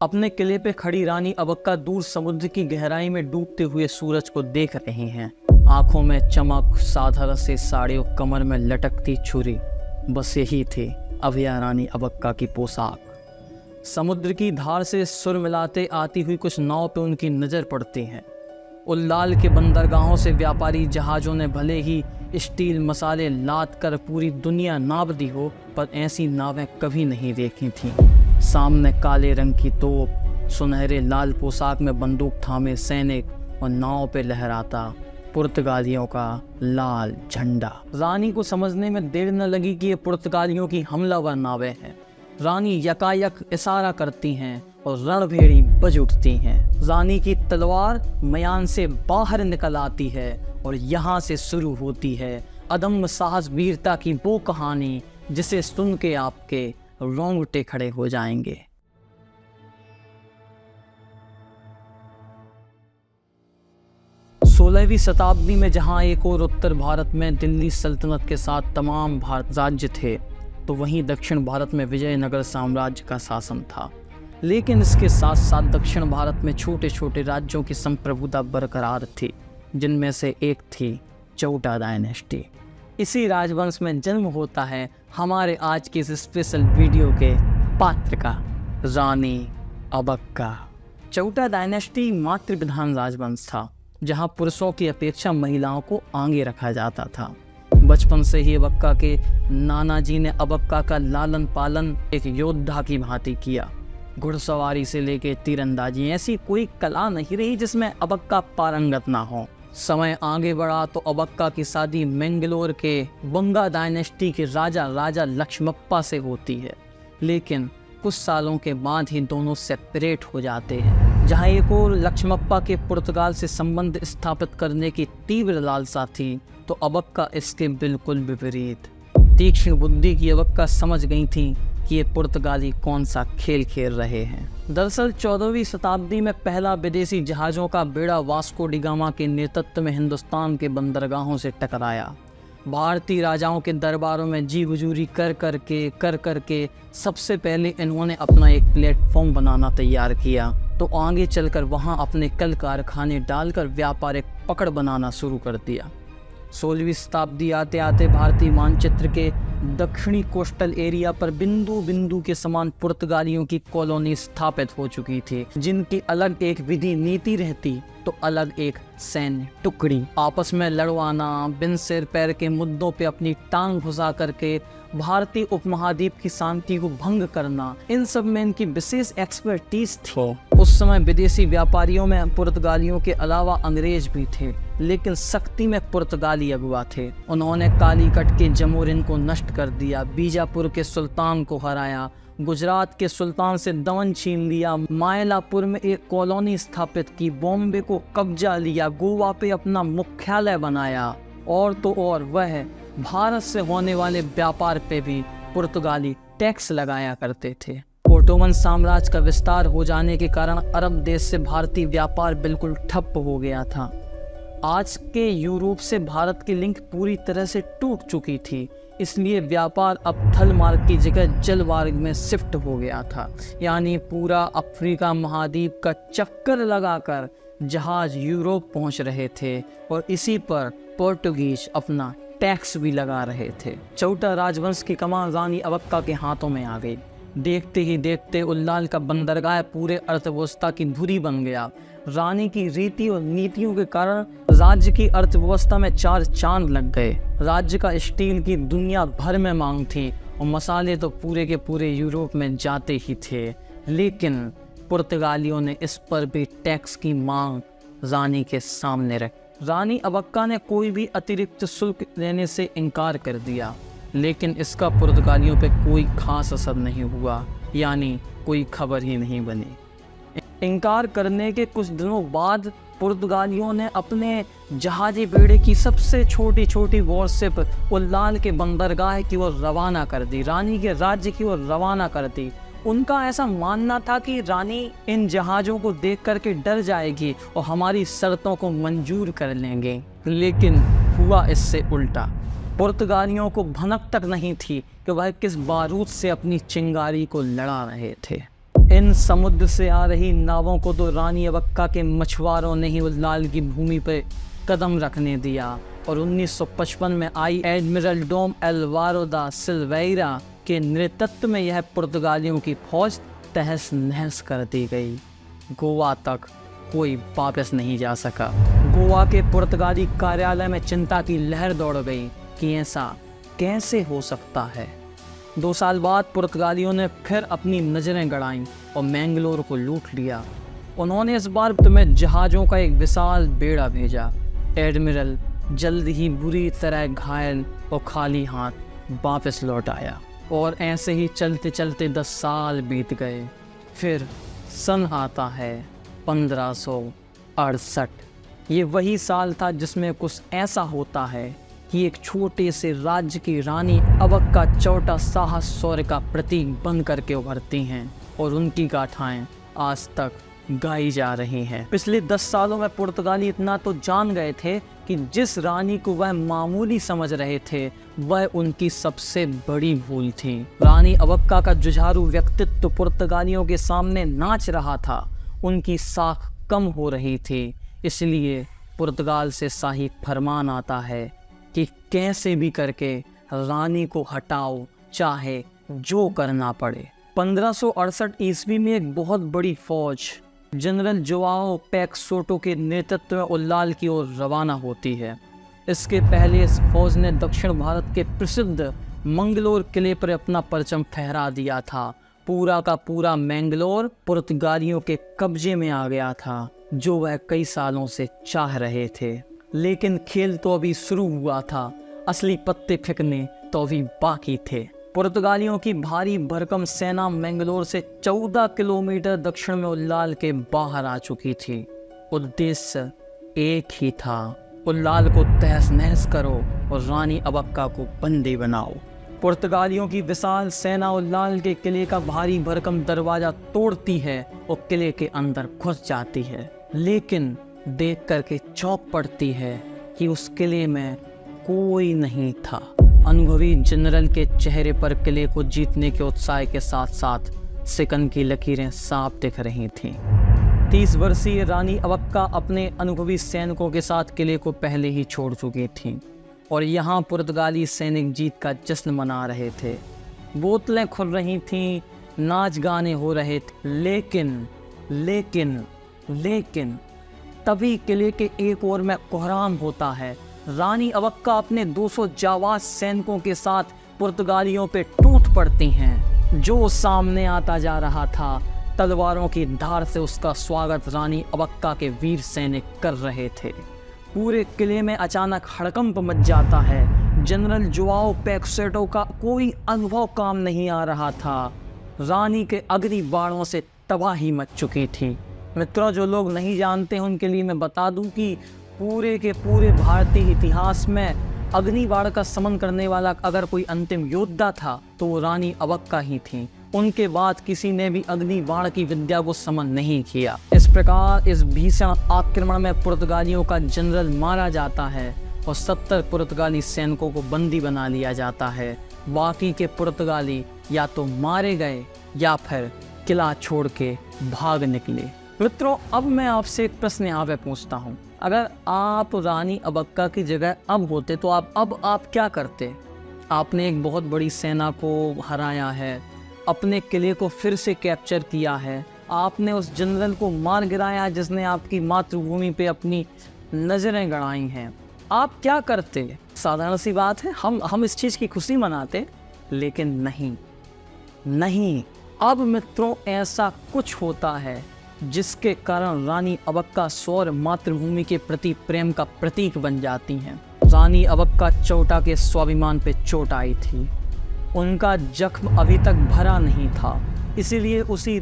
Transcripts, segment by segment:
अपने किले पे खड़ी रानी अबक्का दूर समुद्र की गहराई में डूबते हुए सूरज को देख रही हैं। आंखों में चमक, साधारण से साड़ी और कमर में लटकती छुरी, बस यही थी अभिया रानी अबक्का की पोशाक। समुद्र की धार से सुर मिलाते आती हुई कुछ नाव पे उनकी नज़र पड़ती है। उल्लाल के बंदरगाहों से व्यापारी जहाज़ों ने भले ही स्टील मसाले लाद कर पूरी दुनिया नाप दी हो, पर ऐसी नावें कभी नहीं देखी थीं। सामने काले रंग की तोप, सुनहरे लाल पोशाक में बंदूक थामे सैनिक और नाव पे लहराता पुर्तगालियों का लाल झंडा। रानी को समझने में देर न लगी कि ये पुर्तगालियों की हमलावर नावें हैं। रानी यकायक इशारा करती हैं और रणभेड़ी बज उठती हैं। रानी की तलवार मयान से बाहर निकल आती है और यहाँ से शुरू होती है अदम्य साहस वीरता की वो कहानी जिसे सुन के आपके रोंगटे खड़े हो जाएंगे। सोलहवीं शताब्दी में जहां एक और उत्तर भारत में दिल्ली सल्तनत के साथ तमाम भारत राज्य थे, तो वहीं दक्षिण भारत में विजयनगर साम्राज्य का शासन था। लेकिन इसके साथ साथ दक्षिण भारत में छोटे छोटे राज्यों की संप्रभुता बरकरार थी, जिनमें से एक थी चौटा डायनेस्टी। इसी राजवंश में जन्म होता है हमारे आज के इस स्पेशल वीडियो के पात्र का, रानी अबक्का। चौटा डायनेस्टी मातृ प्रधान राजवंश था, जहां पुरुषों की अपेक्षा महिलाओं को आगे रखा जाता था। बचपन से ही अबक्का के नाना जी ने अबक्का का लालन पालन एक योद्धा की भांति किया। घुड़सवारी से लेकर तीरंदाजी, ऐसी कोई कला नहीं रही जिसमें अबक्का पारंगत ना हो। समय आगे बढ़ा तो अबक्का की शादी मैंगलोर के वंगा डायनेस्टी के राजा लक्ष्मप्पा से होती है। लेकिन कुछ सालों के बाद ही दोनों सेपरेट हो जाते हैं। जहां एक और लक्ष्मप्पा के पुर्तगाल से संबंध स्थापित करने की तीव्र लालसा थी, तो अबक्का इसके बिल्कुल विपरीत। तीक्ष्ण बुद्धि की अबक्का समझ गई थी कि ये पुर्तगाली कौन सा खेल खेल रहे हैं। दरअसल 14वीं शताब्दी में पहला विदेशी जहाज़ों का बेड़ा वास्को डी गामा के नेतृत्व में हिंदुस्तान के बंदरगाहों से टकराया। भारतीय राजाओं के दरबारों में जी हुजूरी कर करके सबसे पहले इन्होंने अपना एक प्लेटफॉर्म बनाना तैयार किया, तो आगे चलकर वहां अपने कल कारखाने डालकर व्यापारिक पकड़ बनाना शुरू कर दिया। 16वीं शताब्दी आते आते भारतीय मानचित्र के दक्षिणी कोस्टल एरिया पर बिंदु बिंदु के समान पुर्तगालियों की कॉलोनी स्थापित हो चुकी थी, जिनकी अलग एक विधि नीति रहती तो अलग एक सैन्य टुकड़ी। आपस में लड़वाना, बिन सिर पैर के मुद्दों पे अपनी टांग घुसा करके भारतीय उपमहाद्वीप की शांति को भंग करना, इन सब में इनकी विशेष एक्सपर्टीज थी। उस समय विदेशी व्यापारियों में पुर्तगालियों के अलावा अंग्रेज भी थे, लेकिन सख्ती में पुर्तगाली अगुआ थे। उन्होंने कालीकट के जमोरिन को नष्ट कर दिया, बीजापुर के सुल्तान को हराया, गुजरात के सुल्तान से दमन छीन लिया, मायलापुर में एक कॉलोनी स्थापित की, बॉम्बे को कब्जा लिया, गोवा पे अपना मुख्यालय बनाया, और तो और वह भारत से होने वाले व्यापार पे भी पुर्तगाली टैक्स लगाया करते थे। ओटोमन साम्राज्य का विस्तार हो जाने के कारण अरब देश से भारतीय व्यापार बिल्कुल ठप हो गया था। आज के यूरोप से भारत की लिंक पूरी तरह से टूट चुकी थी, इसलिए व्यापार अब थल मार्ग की जगह जल मार्ग में शिफ्ट हो गया था। यानी पूरा अफ्रीका महाद्वीप का चक्कर लगाकर जहाज यूरोप पहुंच रहे थे, और इसी पर पोर्टुगीज अपना टैक्स भी लगा रहे थे। चौटा राजवंश की कमान रानी अबक्का के हाथों में आ गई। देखते ही देखते उल्लाल का बंदरगाह पूरे अर्थव्यवस्था की धुरी बन गया। रानी की रीति और नीतियों के कारण राज्य की अर्थव्यवस्था में 4 चांद लग गए। राज्य का स्टील की दुनिया भर में मांग थी, और मसाले तो पूरे के पूरे यूरोप में जाते ही थे। लेकिन पुर्तगालियों ने इस पर भी टैक्स की मांग रानी के सामने रखी। रानी अबक्का ने कोई भी अतिरिक्त शुल्क देने से इनकार कर दिया, लेकिन इसका पुर्तगालियों पे कोई खास असर नहीं हुआ, यानी कोई खबर ही नहीं बनी। इनकार करने के कुछ दिनों बाद पुर्तगालियों ने अपने जहाजी बेड़े की सबसे छोटी छोटी वॉरशिप उल्लाल के बंदरगाह की ओर रवाना कर दी, रानी के राज्य की ओर रवाना कर दी। उनका ऐसा मानना था कि रानी इन जहाज़ों को देख करके डर जाएगी और हमारी शर्तों को मंजूर कर लेंगे। लेकिन हुआ इससे उल्टा। पुर्तगालियों को भनक तक नहीं थी कि वह किस बारूद से अपनी चिंगारी को लड़ा रहे थे। इन समुद्र से आ रही नावों को तो रानी अबक्का के मछुआरों ने ही उल्लाल की भूमि पर कदम रखने दिया और 1955 में आई एडमिरल डोम एल्वारो दा सिल्वेरा के नेतृत्व में यह पुर्तगालियों की फौज तहस नहस कर दी गई। गोवा तक कोई वापस नहीं जा सका। गोवा के पुर्तगाली कार्यालय में चिंता की लहर दौड़ गई कि ऐसा कैसे हो सकता है। 2 साल बाद पुर्तगालियों ने फिर अपनी नज़रें गड़ाईं और मैंगलोर को लूट लिया। उन्होंने इस बार में जहाज़ों का एक विशाल बेड़ा भेजा। एडमिरल जल्द ही बुरी तरह घायल और खाली हाथ वापस लौट आया और ऐसे ही चलते चलते 10 साल बीत गए। फिर सन आता है 1568। ये वही साल था जिसमें कुछ ऐसा होता है कि एक छोटे से राज्य की रानी अबक्का चौटा साहस शौर्य का प्रतीक बन करके उभरती हैं और उनकी गाथाएं आज तक गाई जा रही हैं। पिछले 10 सालों में पुर्तगाली इतना तो जान गए थे कि जिस रानी को वह मामूली समझ रहे थे वह उनकी सबसे बड़ी भूल थी। रानी अबक्का का जुझारू व्यक्तित्व पुर्तगालियों के सामने नाच रहा था। उनकी साख कम हो रही थी। इसलिए पुर्तगाल से शाही फरमान आता है कि कैसे भी करके रानी को हटाओ, चाहे जो करना पड़े। 1568 ईस्वी में एक बहुत बड़ी फौज जनरल जोआओ पैक्सोटो के नेतृत्व में उल्लाल की ओर रवाना होती है। इसके पहले इस फौज ने दक्षिण भारत के प्रसिद्ध मंगलोर किले पर अपना परचम फहरा दिया था। पूरा का पूरा मैंगलोर पुर्तगालियों के कब्जे में आ गया था, जो वह कई सालों से चाह रहे थे। लेकिन खेल तो अभी शुरू हुआ था, असली पत्ते फेंकने तो अभी बाकी थे। पुर्तगालियों की भारी भरकम सेना मैंगलोर से 14 किलोमीटर दक्षिण में उल्लाल के बाहर आ चुकी थी। उद्देश्य एक ही था, उल्लाल को तहस नहस करो और रानी अबक्का को बंदी बनाओ। पुर्तगालियों की विशाल सेना उल्लाल के किले का भारी भरकम दरवाजा तोड़ती है और किले के अंदर घुस जाती है। लेकिन देख करके चौंक पड़ती है कि उस किले में कोई नहीं था। अनुभवी जनरल के चेहरे पर किले को जीतने के उत्साह के साथ साथ सिकन की लकीरें साफ दिख रही थीं। 30 वर्षीय रानी अबक्का अपने अनुभवी सैनिकों के साथ किले को पहले ही छोड़ चुकी थीं और यहाँ पुर्तगाली सैनिक जीत का जश्न मना रहे थे। बोतलें खुल रही थीं, नाच गाने हो रहे थे। लेकिन तभी किले के एक ओर में कोहराम होता है। रानी अबक्का अपने 200 जाबाज सैनिकों के साथ पुर्तगालियों पे टूट पड़ती हैं। जो सामने आता जा रहा था, तलवारों की धार से उसका स्वागत रानी अबक्का के वीर सैनिक कर रहे थे। पूरे किले में अचानक हड़कंप मच जाता है। जनरल जोआओ पैक्सोटो का कोई अनुभव काम नहीं आ रहा था। रानी के अग्नि बाणों से तबाही मच चुकी थी। मित्रों, जो लोग नहीं जानते उनके लिए मैं बता दूं कि पूरे के पूरे भारतीय इतिहास में अग्नि बाण का समन करने वाला अगर कोई अंतिम योद्धा था तो वो रानी अबक्का ही थी। उनके बाद किसी ने भी अग्नि बाण की विद्या को समन नहीं किया। इस प्रकार इस भीषण आक्रमण में पुर्तगालियों का जनरल मारा जाता है और 70 पुर्तगाली सैनिकों को बंदी बना लिया जाता है। बाकी के पुर्तगाली या तो मारे गए या फिर किला छोड़ के भाग निकले। मित्रों, अब मैं आपसे एक प्रश्न यहाँ पे पूछता हूँ, अगर आप रानी अबक्का की जगह अब होते तो आप क्या करते? आपने एक बहुत बड़ी सेना को हराया है, अपने किले को फिर से कैप्चर किया है, आपने उस जनरल को मार गिराया जिसने आपकी मातृभूमि पे अपनी नज़रें गड़ाई हैं। आप क्या करते? साधारण सी बात है, हम इस चीज़ की खुशी मनाते, लेकिन नहीं। अब मित्रों, ऐसा कुछ होता है जिसके कारण रानी अबक्का शौर्य मातृभूमि के प्रति प्रेम का प्रतीक बन जाती हैं। रानी अबक्का चौटा के स्वाभिमान पे चोट आई थी। उनका जख्म अभी तक भरा नहीं था, इसीलिए उसी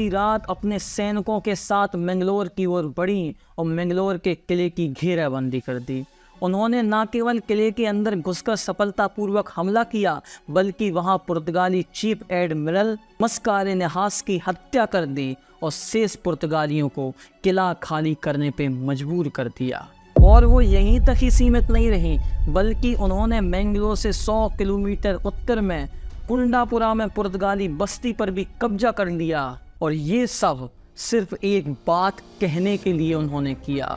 रात अपने सैनिकों के साथ मैंगलोर की ओर बढ़ी और मैंगलोर के किले की घेराबंदी कर दी। उन्होंने न केवल किले के अंदर घुसकर सफलतापूर्वक हमला किया, बल्कि वहां पुर्तगाली चीफ एडमिरल मस्कारे नहास की हत्या कर दी और शेष पुर्तगालियों को किला खाली करने पे मजबूर कर दिया। और वो यहीं तक ही सीमित नहीं रही, बल्कि उन्होंने मैंगलोर से 100 किलोमीटर उत्तर में कुंडापुरा में पुर्तगाली बस्ती पर भी कब्जा कर लिया। और ये सब सिर्फ एक बात कहने के लिए उन्होंने किया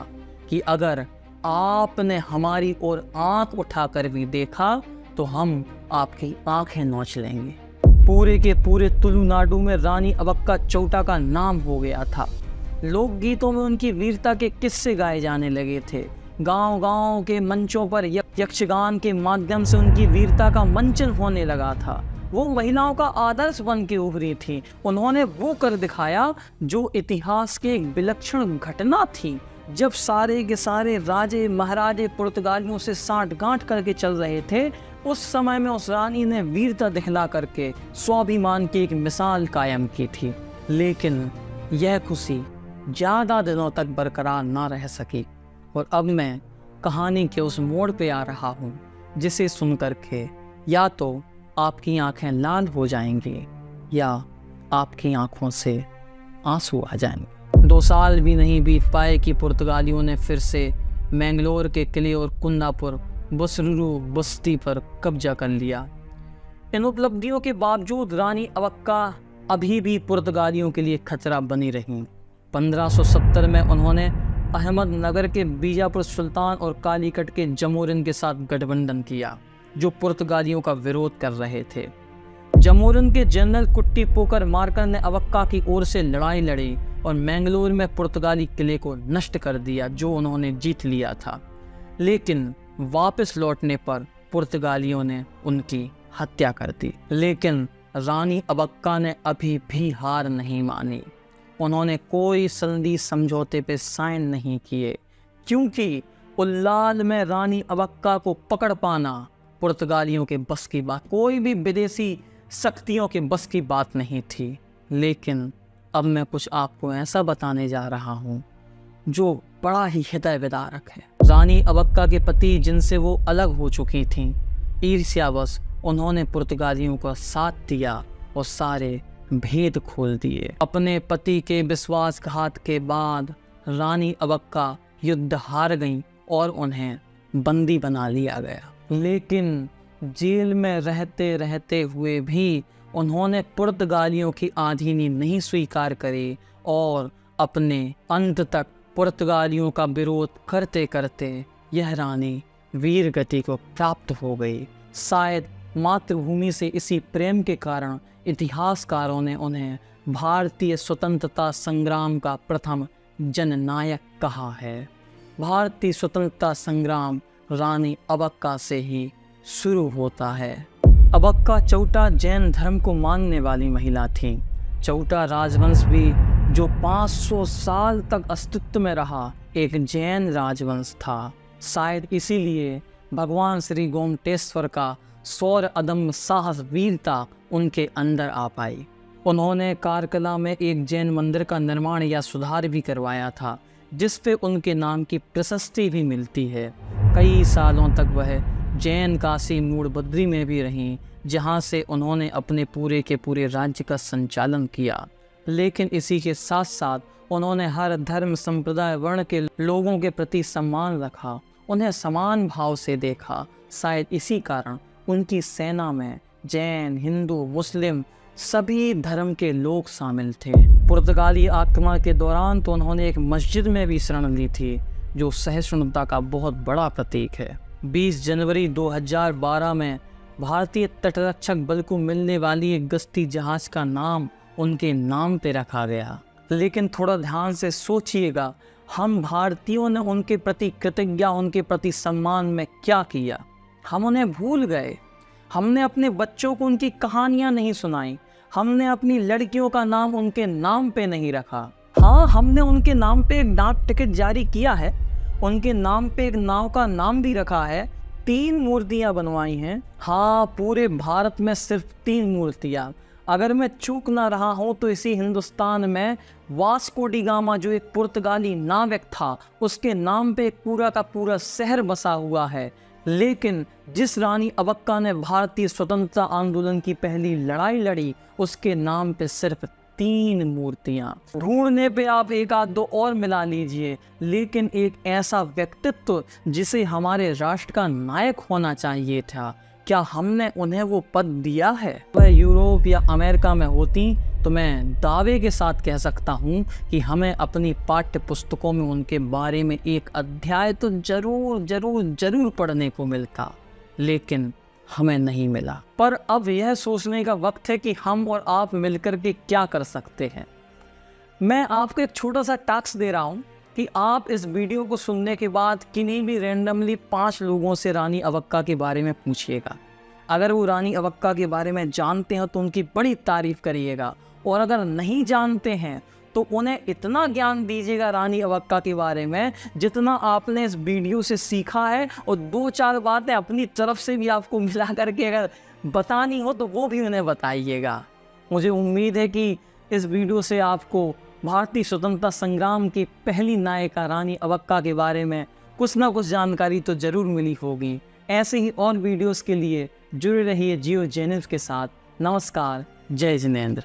कि अगर आपने हमारी ओर आंख उठाकर भी देखा तो हम आपकी आंखें नोच लेंगे। पूरे के पूरे तुलुनाडु में रानी अबक्का चौटा का नाम हो गया था। लोकगीतों में उनकी वीरता के किस्से गाए जाने लगे थे। गांव-गांव के मंचों पर यक्षगान के माध्यम से उनकी वीरता का मंचन होने लगा था। वो महिलाओं का आदर्श बन के उभरी थी। उन्होंने वो कर दिखाया जो इतिहास की एक विलक्षण घटना थी। जब सारे के सारे राजे महाराजे पुर्तगालियों से साठ-गांठ करके चल रहे थे, उस समय में उस रानी ने वीरता दिखला करके स्वाभिमान की एक मिसाल कायम की थी। लेकिन यह खुशी ज़्यादा दिनों तक बरकरार ना रह सकी और अब मैं कहानी के उस मोड़ पे आ रहा हूँ जिसे सुन कर के या तो आपकी आंखें लाल हो जाएंगी या आपकी आंखों से आंसू आ जाएंगे। 2 साल भी नहीं बीत पाए कि पुर्तगालियों ने फिर से मैंगलोर के किले और कुन्नापुर बसरूरू बस्ती पर कब्जा कर लिया। इन उपलब्धियों के बावजूद रानी अबक्का अभी भी पुर्तगालियों के लिए खतरा बनी रहीं। 1570 में उन्होंने अहमदनगर के बीजापुर सुल्तान और कालीकट के जमोरिन के साथ गठबंधन किया जो पुर्तगालियों का विरोध कर रहे थे। जमोरिन के जनरल कुट्टी पोकर मार्कर ने अबक्का की ओर से लड़ाई लड़ी और मैंगलोर में पुर्तगाली किले को नष्ट कर दिया जो उन्होंने जीत लिया था। लेकिन वापस लौटने पर पुर्तगालियों ने उनकी हत्या कर दी। लेकिन रानी अबक्का ने अभी भी हार नहीं मानी। उन्होंने कोई संधि समझौते पे साइन नहीं किए क्योंकि उल्लाल में रानी अबक्का को पकड़ पाना पुर्तगालियों के बस की बात, कोई भी विदेशी शक्तियों के बस की बात नहीं थी। लेकिन अब मैं कुछ आपको ऐसा बताने जा रहा हूँ जो बड़ा ही हृदय विदारक है। रानी अबक्का के पति जिनसे वो अलग हो चुकी थीं, ईर्ष्यावश उन्होंने पुर्तगालियों का साथ दिया और सारे भेद खोल दिए। अपने पति के विश्वासघात के बाद रानी अबक्का युद्ध हार गईं और उन्हें बंदी बना लिया गया। लेकिन जेल में रहते रहते हुए भी उन्होंने पुर्तगालियों की आधीनी नहीं स्वीकार करी और अपने अंत तक पुर्तगालियों का विरोध करते करते यह रानी वीर गति को प्राप्त हो गई। शायद मातृभूमि से इसी प्रेम के कारण इतिहासकारों ने उन्हें भारतीय स्वतंत्रता संग्राम का प्रथम जननायक कहा है। भारतीय स्वतंत्रता संग्राम रानी अबक्का से ही शुरू होता है। अबक्का चौटा जैन धर्म को मानने वाली महिला थी। चौटा राजवंश भी जो 500 साल तक अस्तित्व में रहा एक जैन राजवंश था। शायद इसीलिए भगवान श्री गोमटेश्वर का शौर्य, अदम्य साहस, वीरता उनके अंदर आ पाई। उन्होंने कारकला में एक जैन मंदिर का निर्माण या सुधार भी करवाया था जिस पे उनके नाम की प्रशस्ति भी मिलती है। कई सालों तक वह जैन काशी मूड़बद्री में भी रहीं जहाँ से उन्होंने अपने पूरे के पूरे राज्य का संचालन किया। लेकिन इसी के साथ साथ उन्होंने हर धर्म, संप्रदाय, वर्ण के लोगों के प्रति सम्मान रखा, उन्हें समान भाव से देखा। शायद इसी कारण उनकी सेना में जैन, हिंदू, मुस्लिम सभी धर्म के लोग शामिल थे। पुर्तगाली आक्रमण के दौरान तो उन्होंने एक मस्जिद में भी शरण ली थी जो सहिष्णुता का बहुत बड़ा प्रतीक है। 20 जनवरी 2012 में भारतीय तटरक्षक बल को मिलने वाली एक गश्ती जहाज का नाम उनके नाम पे रखा गया। लेकिन थोड़ा ध्यान से सोचिएगा, हम भारतीयों ने उनके प्रति कृतज्ञता, उनके प्रति सम्मान में क्या किया? हम उन्हें भूल गए। हमने अपने बच्चों को उनकी कहानियाँ नहीं सुनाई। हमने अपनी लड़कियों का नाम उनके नाम पे नहीं रखा। हाँ, हमने उनके नाम पे एक डाक टिकट जारी किया है, उनके नाम पे एक नाव का नाम भी रखा है, 3 मूर्तियाँ बनवाई हैं। हाँ, पूरे भारत में सिर्फ 3 मूर्तियाँ। अगर मैं चूक ना रहा हूँ तो इसी हिंदुस्तान में वास्को डी गामा जो एक पुर्तगाली नाविक था उसके नाम पे एक पूरा का पूरा शहर बसा हुआ है। लेकिन जिस रानी अबक्का ने भारतीय स्वतंत्रता आंदोलन की पहली लड़ाई लड़ी उसके नाम पे सिर्फ 3 मूर्तियाँ। ढूंढने पे आप 1 आध 2 और मिला लीजिए, लेकिन एक ऐसा व्यक्तित्व जिसे हमारे राष्ट्र का नायक होना चाहिए था, क्या हमने उन्हें वो पद दिया है? वह यूरोप या अमेरिका में होती तो मैं दावे के साथ कह सकता हूँ कि हमें अपनी पाठ्य पुस्तकों में उनके बारे में एक अध्याय तो जरूर पढ़ने को मिलता, लेकिन हमें नहीं मिला। पर अब यह सोचने का वक्त है कि हम और आप मिलकर के क्या कर सकते हैं। मैं आपको एक छोटा सा टास्क दे रहा हूँ कि आप इस वीडियो को सुनने के बाद किन्हीं भी रैंडमली 5 लोगों से रानी अवक्का के बारे में पूछिएगा। अगर वो रानी अवक्का के बारे में जानते हैं तो उनकी बड़ी तारीफ करिएगा, और अगर नहीं जानते हैं तो उन्हें इतना ज्ञान दीजिएगा रानी अवक्का के बारे में जितना आपने इस वीडियो से सीखा है, और 2-4 बातें अपनी तरफ से भी आपको मिला करके अगर बतानी हो तो वो भी उन्हें बताइएगा। मुझे उम्मीद है कि इस वीडियो से आपको भारतीय स्वतंत्रता संग्राम की पहली नायिका रानी अवक्का के बारे में कुछ ना कुछ जानकारी तो ज़रूर मिली होगी। ऐसे ही और वीडियोस के लिए जुड़े रहिए जियो जेनिफ के साथ। नमस्कार, जय जिनेंद्र।